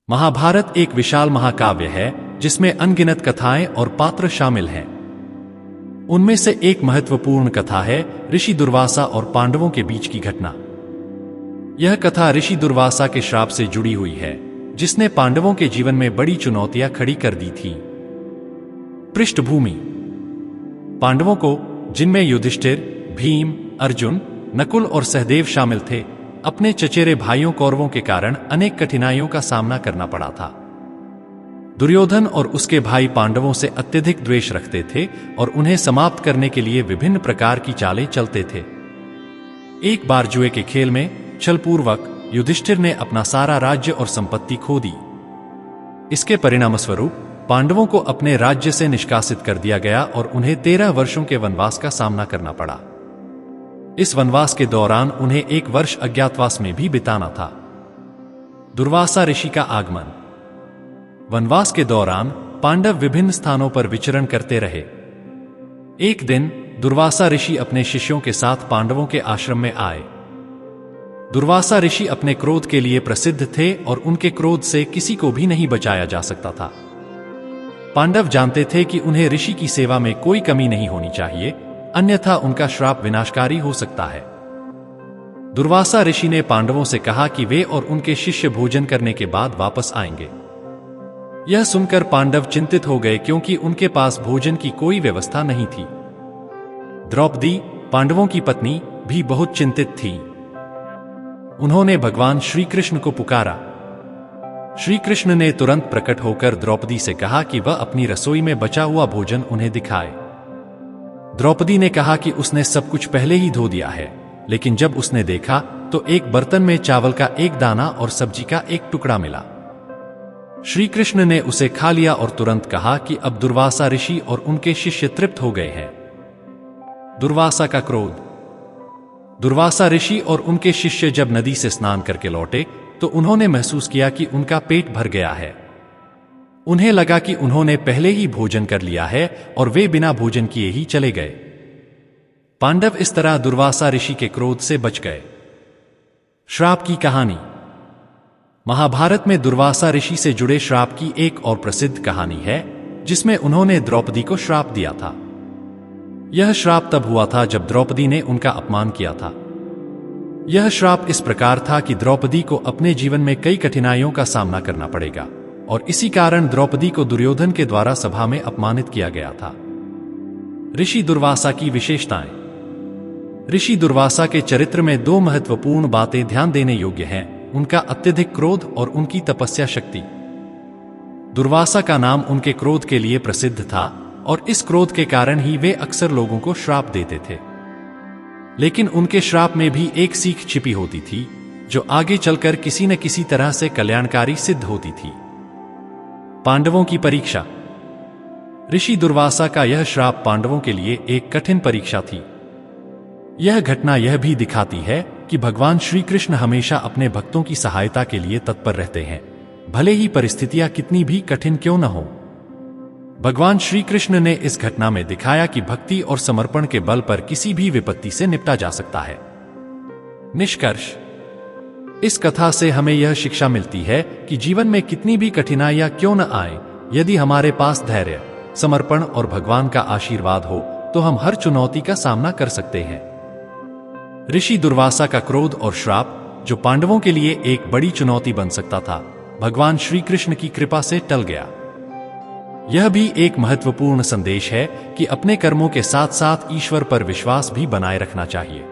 महाभारत एक विशाल महाकाव्य है जिसमें अनगिनत कथाएं और पात्र शामिल हैं। उनमें से एक महत्वपूर्ण कथा है ऋषि दुर्वासा और पांडवों के बीच की घटना। यह कथा ऋषि दुर्वासा के श्राप से जुड़ी हुई है जिसने पांडवों के जीवन में बड़ी चुनौतियां खड़ी कर दी थी। पृष्ठभूमि: पांडवों को, जिनमें युधिष्ठिर, भीम, अर्जुन, नकुल और सहदेव शामिल थे, अपने चचेरे भाइयों कौरवों के कारण अनेक कठिनाइयों का सामना करना पड़ा था। दुर्योधन और उसके भाई पांडवों से अत्यधिक द्वेष रखते थे और उन्हें समाप्त करने के लिए विभिन्न प्रकार की चालें चलते थे। एक बार जुए के खेल में छलपूर्वक युधिष्ठिर ने अपना सारा राज्य और संपत्ति खो दी। इसके परिणामस्वरूप पांडवों को अपने राज्य से निष्कासित कर दिया गया और उन्हें 13 वर्षों के वनवास का सामना करना पड़ा। इस वनवास के दौरान उन्हें 1 वर्ष अज्ञातवास में भी बिताना था। दुर्वासा ऋषि का आगमन: वनवास के दौरान पांडव विभिन्न स्थानों पर विचरण करते रहे। एक दिन दुर्वासा ऋषि अपने शिष्यों के साथ पांडवों के आश्रम में आए। दुर्वासा ऋषि अपने क्रोध के लिए प्रसिद्ध थे और उनके क्रोध से किसी को भी नहीं बचाया जा सकता था। पांडव जानते थे कि उन्हें ऋषि की सेवा में कोई कमी नहीं होनी चाहिए, अन्यथा उनका श्राप विनाशकारी हो सकता है। दुर्वासा ऋषि ने पांडवों से कहा कि वे और उनके शिष्य भोजन करने के बाद वापस आएंगे। यह सुनकर पांडव चिंतित हो गए क्योंकि उनके पास भोजन की कोई व्यवस्था नहीं थी। द्रौपदी, पांडवों की पत्नी, भी बहुत चिंतित थी। उन्होंने भगवान श्री कृष्ण को पुकारा। श्री कृष्ण ने तुरंत प्रकट होकर द्रौपदी से कहा कि वह अपनी रसोई में बचा हुआ भोजन उन्हें दिखाए। द्रौपदी ने कहा कि उसने सब कुछ पहले ही धो दिया है, लेकिन जब उसने देखा तो एक बर्तन में चावल का एक दाना और सब्जी का एक टुकड़ा मिला। श्री कृष्ण ने उसे खा लिया और तुरंत कहा कि अब दुर्वासा ऋषि और उनके शिष्य तृप्त हो गए हैं। दुर्वासा का क्रोध: दुर्वासा ऋषि और उनके शिष्य जब नदी से स्नान करके लौटे तो उन्होंने महसूस किया कि उनका पेट भर गया है। उन्हें लगा कि उन्होंने पहले ही भोजन कर लिया है और वे बिना भोजन किए ही चले गए। पांडव इस तरह दुर्वासा ऋषि के क्रोध से बच गए। श्राप की कहानी: महाभारत में दुर्वासा ऋषि से जुड़े श्राप की एक और प्रसिद्ध कहानी है जिसमें उन्होंने द्रौपदी को श्राप दिया था। यह श्राप तब हुआ था जब द्रौपदी ने उनका अपमान किया था। यह श्राप इस प्रकार था कि द्रौपदी को अपने जीवन में कई कठिनाइयों का सामना करना पड़ेगा और इसी कारण द्रौपदी को दुर्योधन के द्वारा सभा में अपमानित किया गया था। ऋषि दुर्वासा की विशेषताएं: ऋषि दुर्वासा के चरित्र में 2 महत्वपूर्ण बातें ध्यान देने योग्य हैं: उनका अत्यधिक क्रोध और उनकी तपस्या शक्ति। दुर्वासा का नाम उनके क्रोध के लिए प्रसिद्ध था और इस क्रोध के कारण ही वे अक्सर लोगों को श्राप देते थे। लेकिन उनके श्राप में भी एक सीख छिपी होती थी जो आगे चलकर किसी न किसी तरह से कल्याणकारी सिद्ध होती थी। पांडवों की परीक्षा: ऋषि दुर्वासा का यह श्राप पांडवों के लिए एक कठिन परीक्षा थी। यह घटना यह भी दिखाती है कि भगवान श्री कृष्ण हमेशा अपने भक्तों की सहायता के लिए तत्पर रहते हैं, भले ही परिस्थितियां कितनी भी कठिन क्यों न हो। भगवान श्री कृष्ण ने इस घटना में दिखाया कि भक्ति और समर्पण के बल पर किसी भी विपत्ति से निपटा जा सकता है। निष्कर्ष: इस कथा से हमें यह शिक्षा मिलती है कि जीवन में कितनी भी कठिनाइयां क्यों न आए, यदि हमारे पास धैर्य, समर्पण और भगवान का आशीर्वाद हो तो हम हर चुनौती का सामना कर सकते हैं। ऋषि दुर्वासा का क्रोध और श्राप, जो पांडवों के लिए एक बड़ी चुनौती बन सकता था, भगवान श्री कृष्ण की कृपा से टल गया। यह भी एक महत्वपूर्ण संदेश है कि अपने कर्मों के साथ साथ ईश्वर पर विश्वास भी बनाए रखना चाहिए।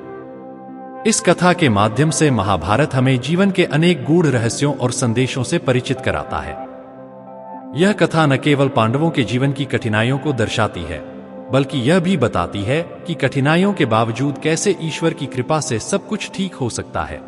इस कथा के माध्यम से महाभारत हमें जीवन के अनेक गूढ़ रहस्यों और संदेशों से परिचित कराता है। यह कथा न केवल पांडवों के जीवन की कठिनाइयों को दर्शाती है, बल्कि यह भी बताती है कि कठिनाइयों के बावजूद कैसे ईश्वर की कृपा से सब कुछ ठीक हो सकता है।